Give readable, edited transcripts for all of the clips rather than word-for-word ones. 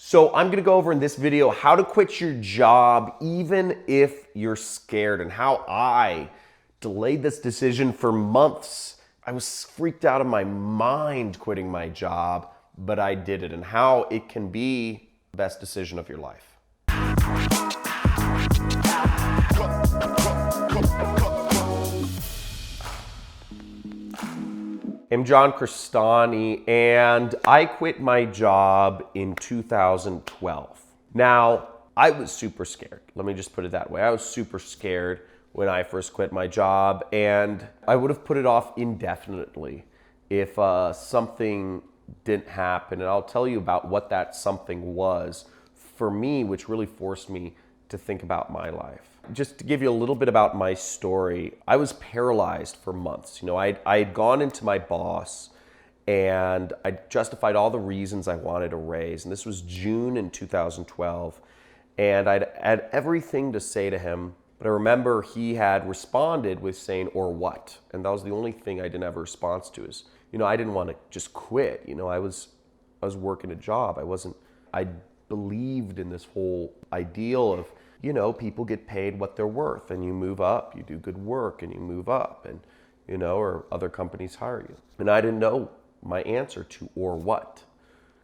So I'm gonna go over in this video how to quit your job even if you're scared, and how I delayed this decision for months. I was freaked out of my mind quitting my job, but I did it, and how it can be the best decision of your life. I'm John Crestani, and I quit my job in 2012. Now, I was super scared. Let me just put it that way. I was super scared when I first quit my job, and I would have put it off indefinitely if something didn't happen. And I'll tell you about what that something was for me, which really forced me to think about my life. Just to give you a little bit about my story, I was paralyzed for months. I had gone into my boss and I justified all the reasons I wanted a raise. And this was June in 2012. And I'd had everything to say to him, but I remember he had responded with saying, "Or what?" And that was the only thing I didn't have a response to is, I didn't want to just quit. I was working a job. I believed in this whole ideal of, people get paid what they're worth, and you move up, you do good work and you move up, and, or other companies hire you. And I didn't know my answer to "or what,"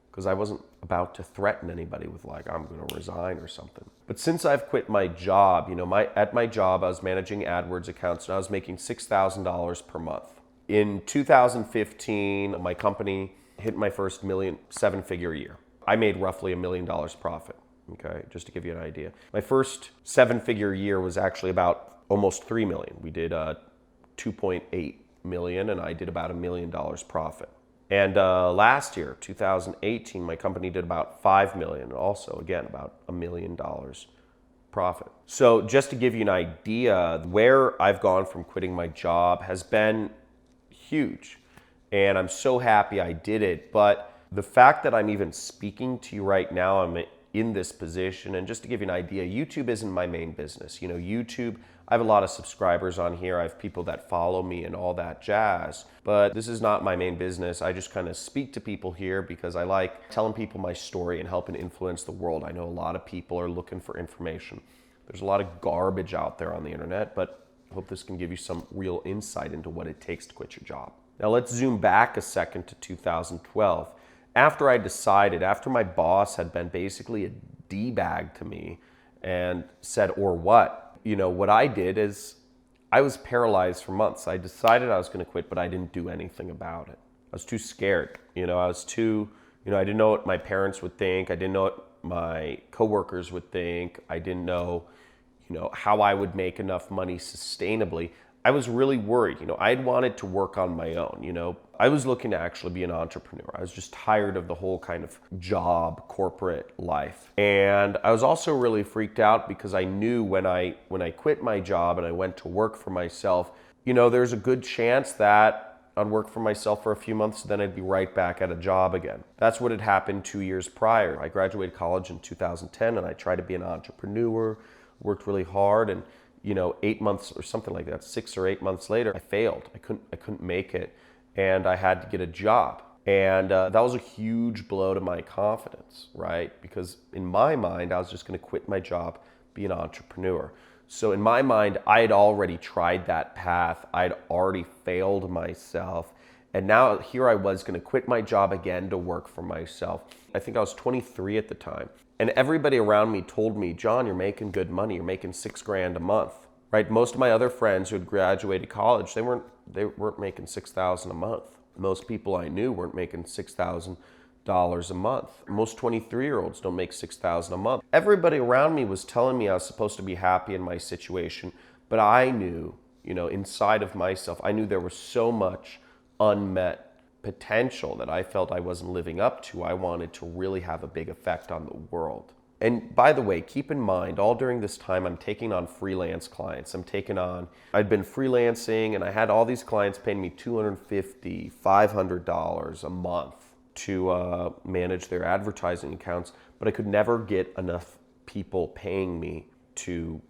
because I wasn't about to threaten anybody with I'm going to resign or something. But since I've quit my job, at my job, I was managing AdWords accounts and I was making $6,000 per month. In 2015, my company hit my first seven-figure year. I made roughly $1 million profit. Okay, just to give you an idea. My first seven-figure year was actually about almost $3 million. We did $2.8 million, and I did about $1 million profit. And last year, 2018, my company did about $5 million, and also, again, about $1 million profit. So just to give you an idea, where I've gone from quitting my job has been huge, and I'm so happy I did it. But the fact that I'm even speaking to you right now, I'm in this position. And just to give you an idea, YouTube isn't my main business. YouTube, I have a lot of subscribers on here. I have people that follow me and all that jazz, but this is not my main business. I just kind of speak to people here because I like telling people my story and helping influence the world. I know a lot of people are looking for information. There's a lot of garbage out there on the internet, but I hope this can give you some real insight into what it takes to quit your job. Now let's zoom back a second to 2012. After my boss had been basically a D-bag to me and said, "Or what?" What I did is I was paralyzed for months. I decided I was going to quit, but I didn't do anything about it. I was too scared. I didn't know what my parents would think. I didn't know what my coworkers would think. I didn't know, how I would make enough money sustainably. I was really worried. I'd wanted to work on my own. I was looking to actually be an entrepreneur. I was just tired of the whole kind of job, corporate life. And I was also really freaked out because I knew when I quit my job and I went to work for myself, there's a good chance that I'd work for myself for a few months, then I'd be right back at a job again. That's what had happened 2 years prior. I graduated college in 2010 and I tried to be an entrepreneur, worked really hard, and 8 months or something like that, 6 or 8 months later, I failed. I couldn't make it, and I had to get a job. And that was a huge blow to my confidence, right? Because in my mind, I was just going to quit my job, be an entrepreneur. So in my mind, I had already tried that path. I'd already failed myself. And now here I was going to quit my job again to work for myself. I think I was 23 at the time. And everybody around me told me, "John, you're making good money. You're making $6,000 a month." Right? Most of my other friends who had graduated college, they weren't making $6,000 a month. Most people I knew weren't making $6,000 a month. Most 23-year-olds don't make $6,000 a month. Everybody around me was telling me I was supposed to be happy in my situation, but I knew, inside of myself, I knew there was so much unmet potential that I felt I wasn't living up to. I wanted to really have a big effect on the world. And by the way, keep in mind, all during this time, I'm taking on freelance clients. I'd been freelancing and I had all these clients paying me $250, $500 a month to manage their advertising accounts, but I could never get enough people paying me to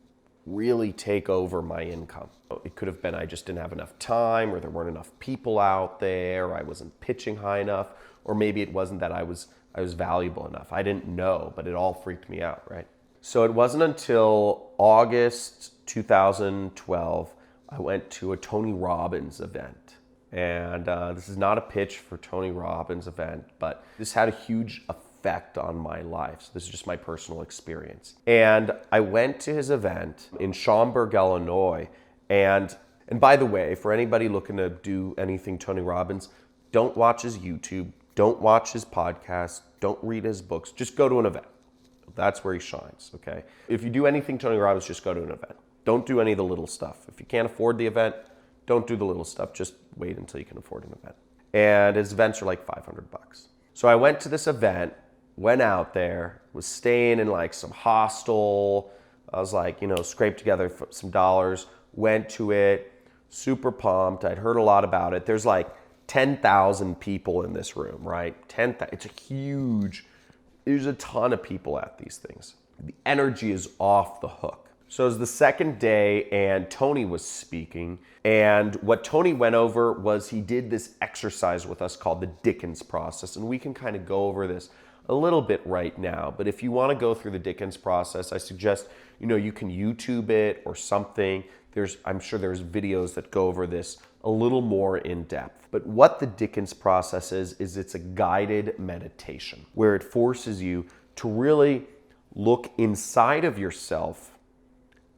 really take over my income. It could have been I just didn't have enough time, or there weren't enough people out there, or I wasn't pitching high enough, or maybe it wasn't that I was I was valuable enough. I didn't know, but it all freaked me out, right? So it wasn't until August 2012 I went to a Tony Robbins event. And this is not a pitch for Tony Robbins event, but this had a huge effect on my life. So this is just my personal experience. And I went to his event in Schaumburg, Illinois. And by the way, for anybody looking to do anything Tony Robbins, don't watch his YouTube, don't watch his podcast, don't read his books, just go to an event. That's where he shines, okay? If you do anything Tony Robbins, just go to an event. Don't do any of the little stuff. If you can't afford the event, don't do the little stuff. Just wait until you can afford an event. And his events are like $500. So I went to this event, went out there, was staying in like some hostel. I was like, scraped together some dollars, went to it, super pumped. I'd heard a lot about it. There's like 10,000 people in this room, right? There's a ton of people at these things. The energy is off the hook. So it was the second day and Tony was speaking. And what Tony went over was he did this exercise with us called the Dickens process. And we can kind of go over this a little bit right now. But if you want to go through the Dickens process, I suggest, you can YouTube it or something. I'm sure there's videos that go over this a little more in depth. But what the Dickens process is it's a guided meditation where it forces you to really look inside of yourself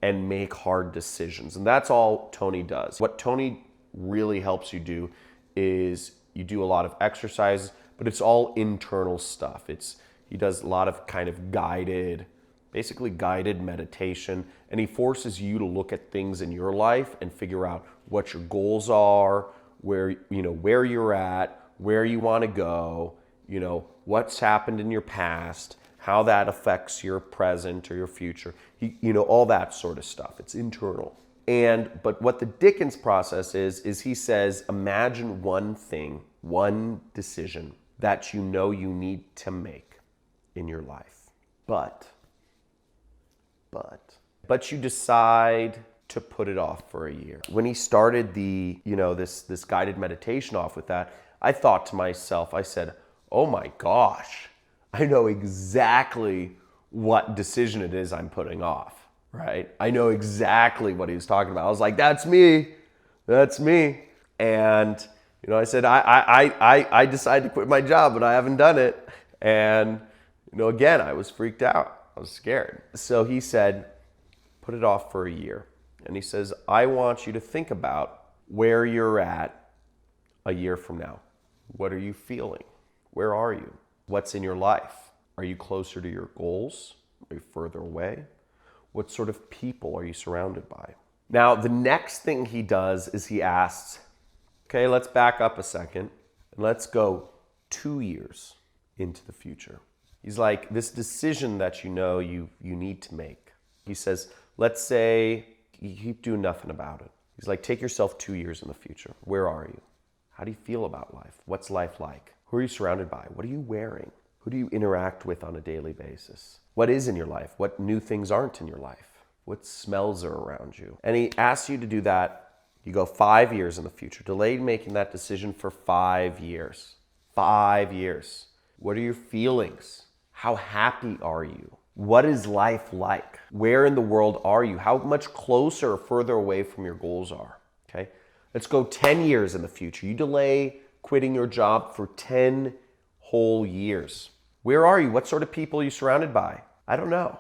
and make hard decisions. And that's all Tony does. What Tony really helps you do is you do a lot of exercises, but it's all internal stuff. He does a lot of kind of guided meditation, and he forces you to look at things in your life and figure out what your goals are, where you're at, where you want to go, what's happened in your past, how that affects your present or your future, all that sort of stuff. It's internal. But what the Dickens process is he says, imagine one thing, one decision that you need to make in your life. But you decide to put it off for a year. When he started this guided meditation off with that, I thought to myself, I said, oh my gosh, I know exactly what decision it is I'm putting off, right? I know exactly what he was talking about. I was like, that's me. And, I said, I decided to quit my job, but I haven't done it. And, again, I was freaked out. I was scared. So he said, put it off for a year. And he says, I want you to think about where you're at a year from now. What are you feeling? Where are you? What's in your life? Are you closer to your goals? Are you further away? What sort of people are you surrounded by? Now, the next thing he does is he asks, okay, let's back up a second and let's go 2 years into the future. He's like, this decision that you need to make. He says, let's say you keep doing nothing about it. He's like, take yourself 2 years in the future. Where are you? How do you feel about life? What's life like? Who are you surrounded by? What are you wearing? Who do you interact with on a daily basis? What is in your life? What new things aren't in your life? What smells are around you? And he asks you to do that. You go 5 years in the future. Delay making that decision for 5 years. 5 years. What are your feelings? How happy are you? What is life like? Where in the world are you? How much closer or further away from your goals are? Okay? Let's go 10 years in the future. You delay quitting your job for 10 whole years. Where are you? What sort of people are you surrounded by? I don't know.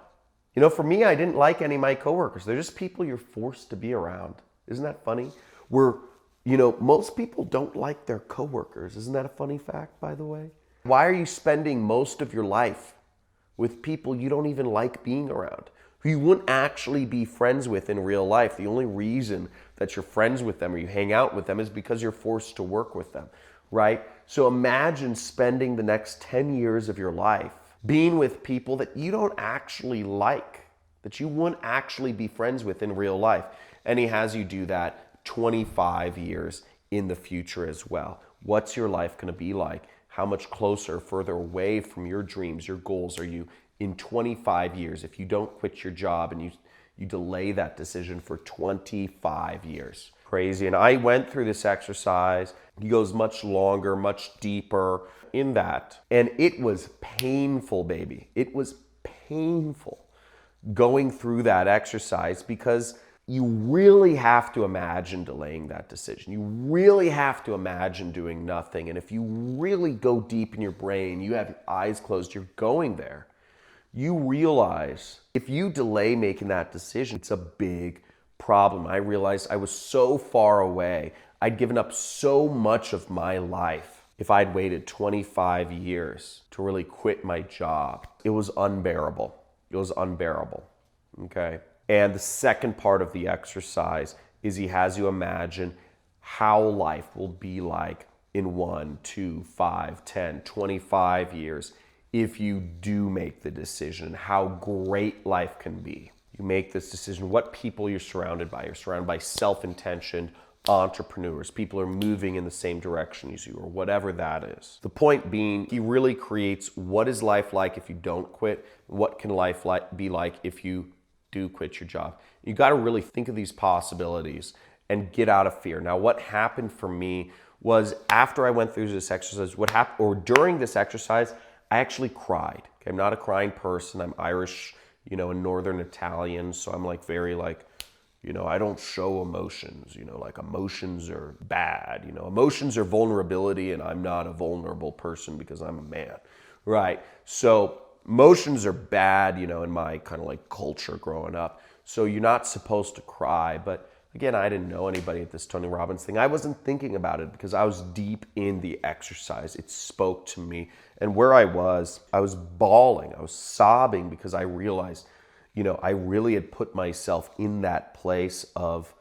For me, I didn't like any of my coworkers. They're just people you're forced to be around. Isn't that funny? Most people don't like their coworkers. Isn't that a funny fact, by the way? Why are you spending most of your life with people you don't even like being around, who you wouldn't actually be friends with in real life? The only reason that you're friends with them or you hang out with them is because you're forced to work with them, right? So imagine spending the next 10 years of your life being with people that you don't actually like, that you wouldn't actually be friends with in real life. And he has you do that 25 years in the future as well. What's your life going to be like? How much closer, further away from your dreams, your goals are you in 25 years if you don't quit your job and you delay that decision for 25 years? crazy. And I went through this exercise. He goes much longer, much deeper in that. And it was painful, baby. It was painful going through that exercise because you really have to imagine delaying that decision. You really have to imagine doing nothing. And if you really go deep in your brain, you have your eyes closed, you're going there. You realize if you delay making that decision, it's a big problem. I realized I was so far away. I'd given up so much of my life. If I'd waited 25 years to really quit my job, it was unbearable. It was unbearable. Okay. And the second part of the exercise is he has you imagine how life will be like in 1, 2, 5, 10, 25 years if you do make the decision, how great life can be. You make this decision, what people you're surrounded by. You're surrounded by self-intentioned entrepreneurs. People are moving in the same direction as you, or whatever that is. The point being, he really creates what is life like if you don't quit, what can life be like if you do quit your job. You got to really think of these possibilities and get out of fear. Now, what happened for me was after I went through this exercise, what happened, or during this exercise, I actually cried. Okay, I'm not a crying person. I'm Irish, and Northern Italian, so I'm like very like, I don't show emotions. Like emotions are bad. Emotions are vulnerability, and I'm not a vulnerable person because I'm a man, right? So emotions are bad, in my kind of like culture growing up. So you're not supposed to cry. But again, I didn't know anybody at this Tony Robbins thing. I wasn't thinking about it because I was deep in the exercise. It spoke to me. And where I was bawling. I was sobbing because I realized, I really had put myself in that place of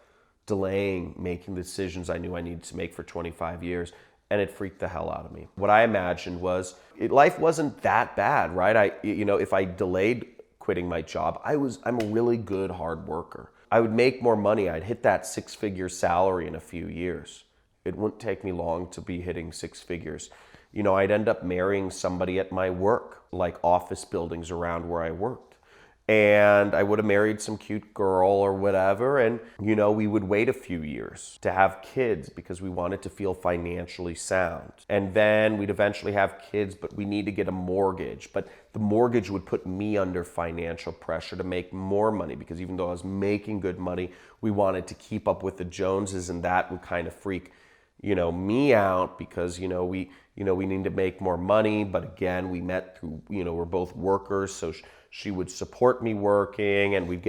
delaying making the decisions I knew I needed to make for 25 years. And it freaked the hell out of me. What I imagined was life wasn't that bad, right? If I delayed quitting my job, I'm a really good hard worker. I would make more money. I'd hit that 6-figure salary in a few years. It wouldn't take me long to be hitting 6 figures. I'd end up marrying somebody at my work, like office buildings around where I worked. And I would have married some cute girl or whatever. And, we would wait a few years to have kids because we wanted to feel financially sound. And then we'd eventually have kids, but we need to get a mortgage. But the mortgage would put me under financial pressure to make more money because even though I was making good money, we wanted to keep up with the Joneses, and that would kind of freak, me out because, we need to make more money. But again, we met through, we're both workers. So she would support me working, and there'd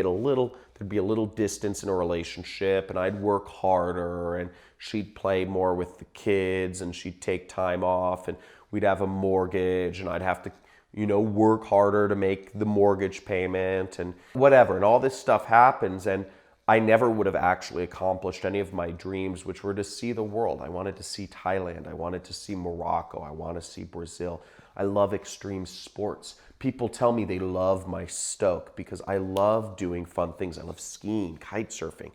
be a little distance in a relationship, and I'd work harder, and she'd play more with the kids, and she'd take time off, and we'd have a mortgage, and I'd have to, work harder to make the mortgage payment and whatever. And all this stuff happens, and I never would have actually accomplished any of my dreams, which were to see the world. I wanted to see Thailand. I wanted to see Morocco. I want to see Brazil. I love extreme sports. People tell me they love my stoke because I love doing fun things. I love skiing, kite surfing,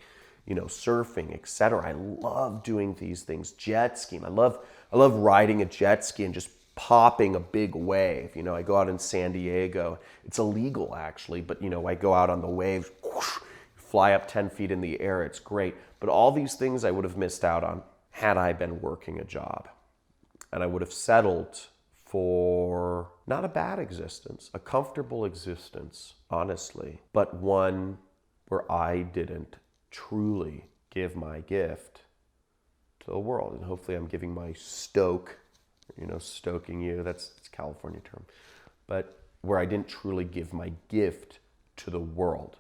surfing, etc. I love doing these things. Jet skiing. I love riding a jet ski and just popping a big wave. I go out in San Diego. It's illegal actually, but I go out on the waves, whoosh, fly up 10 feet in the air. It's great. But all these things I would have missed out on had I been working a job. And I would have settled for not a bad existence, a comfortable existence, honestly, but one where I didn't truly give my gift to the world. And hopefully I'm giving my stoke, stoking you, it's a California term, but where I didn't truly give my gift to the world.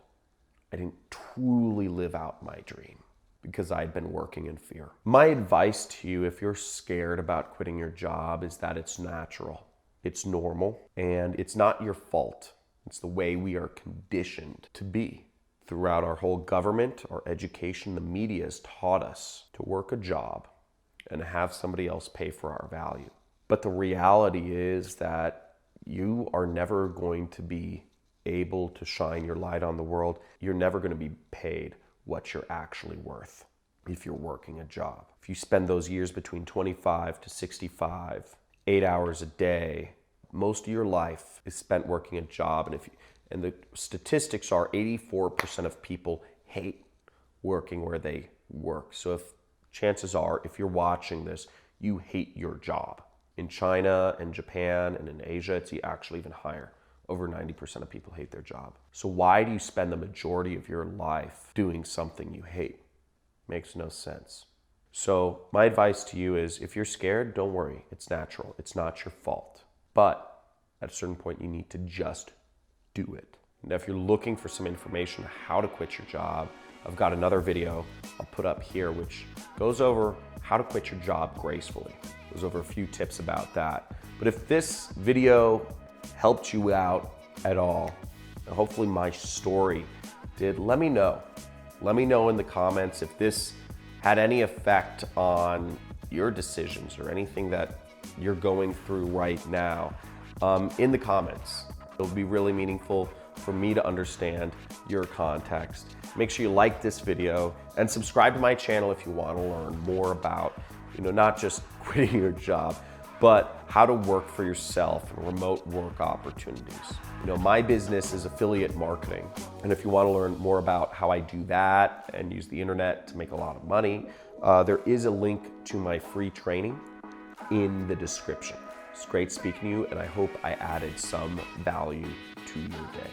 I didn't truly live out my dream because I'd been working in fear. My advice to you, if you're scared about quitting your job, is that it's natural, it's normal, and it's not your fault. It's the way we are conditioned to be. Throughout our whole government, our education, the media has taught us to work a job and have somebody else pay for our value. But the reality is that you are never going to be able to shine your light on the world. You're never going to be paid what you're actually worth if you're working a job. If you spend those years between 25 to 65, 8 hours a day, most of your life is spent working a job. And the statistics are 84% of people hate working where they work. So if chances are, if you're watching this, you hate your job. In China and Japan and in Asia, it's actually even higher. Over 90% of people hate their job. So why do you spend the majority of your life doing something you hate? Makes no sense. So my advice to you is, if you're scared, don't worry. It's natural. It's not your fault. But at a certain point, you need to just do it. And if you're looking for some information on how to quit your job, I've got another video I'll put up here which goes over how to quit your job gracefully. Goes over a few tips about that. But if this video helped you out at all, and hopefully my story did, let me know. Let me know in the comments if this had any effect on your decisions or anything that you're going through right now in the comments. It'll be really meaningful for me to understand your context. Make sure you like this video and subscribe to my channel if you want to learn more about, not just quitting your job, but how to work for yourself and remote work opportunities. My business is affiliate marketing. And if you want to learn more about how I do that and use the internet to make a lot of money, there is a link to my free training in the description. It's great speaking to you, and I hope I added some value to your day.